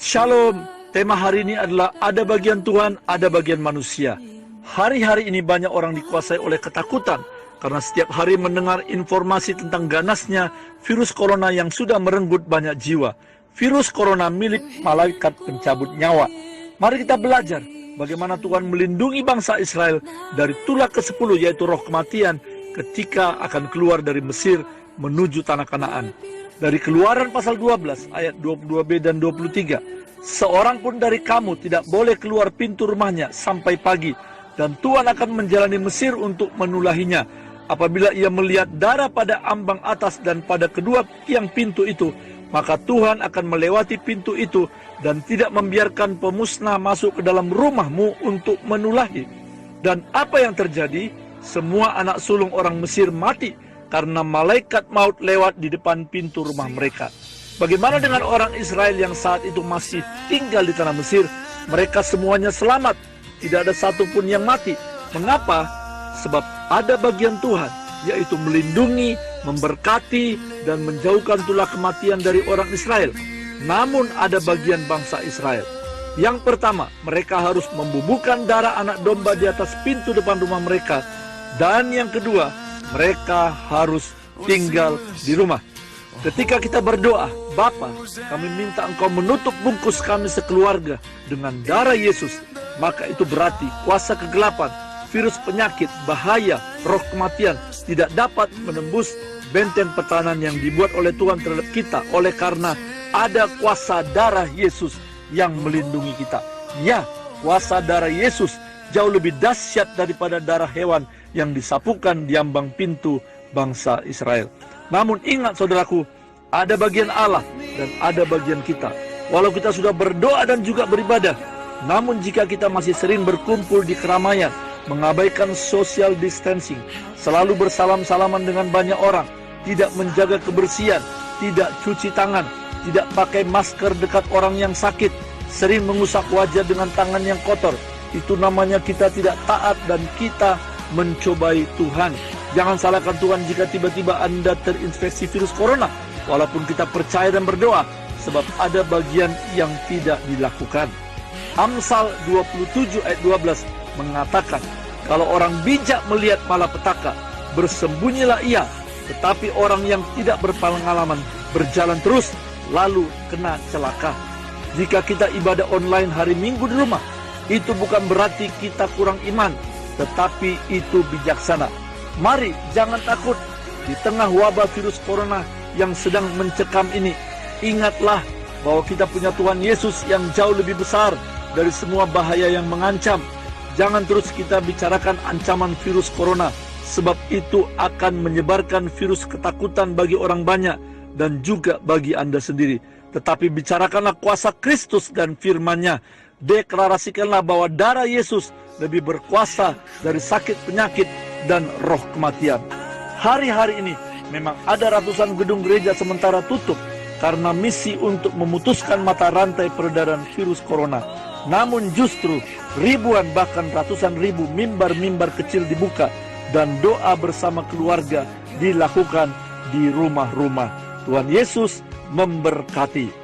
Shalom, tema hari ini adalah ada bagian Tuhan, ada bagian manusia. Hari-hari ini banyak orang dikuasai oleh ketakutan karena setiap hari mendengar informasi tentang ganasnya virus corona yang sudah merenggut banyak jiwa. Virus corona milik malaikat pencabut nyawa. Mari kita belajar bagaimana Tuhan melindungi bangsa Israel dari tulah ke-10 yaitu roh kematian ketika akan keluar dari Mesir menuju tanah Kanaan. Dari Keluaran pasal 12 ayat 22b dan 23. Seorang pun dari kamu tidak boleh keluar pintu rumahnya sampai pagi, dan Tuhan akan menjalani Mesir untuk menulahinya. Apabila ia melihat darah pada ambang atas dan pada kedua tiang pintu itu, maka Tuhan akan melewati pintu itu dan tidak membiarkan pemusnah masuk ke dalam rumahmu untuk menulahi. Dan apa yang terjadi? Semua anak sulung orang Mesir mati karena malaikat maut lewat di depan pintu rumah mereka. Bagaimana dengan orang Israel yang saat itu masih tinggal di tanah Mesir? Mereka semuanya selamat, tidak ada satupun yang mati. Mengapa? Sebab ada bagian Tuhan, yaitu melindungi, memberkati, dan menjauhkan tulah kematian dari orang Israel. Namun ada bagian bangsa Israel. Yang pertama, mereka harus membubuhkan darah anak domba di atas pintu depan rumah mereka. Dan yang kedua, mereka harus tinggal di rumah. Ketika kita berdoa, Bapa, kami minta Engkau menutup bungkus kami sekeluarga dengan darah Yesus, maka itu berarti kuasa kegelapan, virus penyakit, bahaya, roh kematian tidak dapat menembus benteng pertahanan yang dibuat oleh Tuhan terhadap kita, oleh karena ada kuasa darah Yesus yang melindungi kita. Ya, kuasa darah Yesus jauh lebih dahsyat daripada darah hewan yang disapukan di ambang pintu bangsa Israel. Namun ingat saudaraku, ada bagian Allah dan ada bagian kita. Walau kita sudah berdoa dan juga beribadah, namun jika kita masih sering berkumpul di keramaian, mengabaikan social distancing, selalu bersalam-salaman dengan banyak orang, tidak menjaga kebersihan, tidak cuci tangan, tidak pakai masker dekat orang yang sakit, sering mengusap wajah dengan tangan yang kotor, itu namanya kita tidak taat dan kita mencobai Tuhan. Jangan salahkan Tuhan jika tiba-tiba Anda terinfeksi virus corona, walaupun kita percaya dan berdoa, sebab ada bagian yang tidak dilakukan. Amsal 27 ayat 12 mengatakan, kalau orang bijak melihat malapetaka, bersembunyilah ia, tetapi orang yang tidak berpengalaman berjalan terus, lalu kena celaka. Jika kita ibadah online hari Minggu di rumah, itu bukan berarti kita kurang iman, tetapi itu bijaksana. Mari jangan takut di tengah wabah virus corona yang sedang mencekam ini. Ingatlah bahwa kita punya Tuhan Yesus yang jauh lebih besar dari semua bahaya yang mengancam. Jangan terus kita bicarakan ancaman virus corona, sebab itu akan menyebarkan virus ketakutan bagi orang banyak dan juga bagi Anda sendiri. Tetapi bicarakanlah kuasa Kristus dan firman-Nya. Deklarasikanlah bahwa darah Yesus lebih berkuasa dari sakit penyakit dan roh kematian. Hari-hari ini memang ada ratusan gedung gereja sementara tutup karena misi untuk memutuskan mata rantai peredaran virus corona. Namun justru ribuan bahkan ratusan ribu mimbar-mimbar kecil dibuka dan doa bersama keluarga dilakukan di rumah-rumah. Tuhan Yesus memberkati.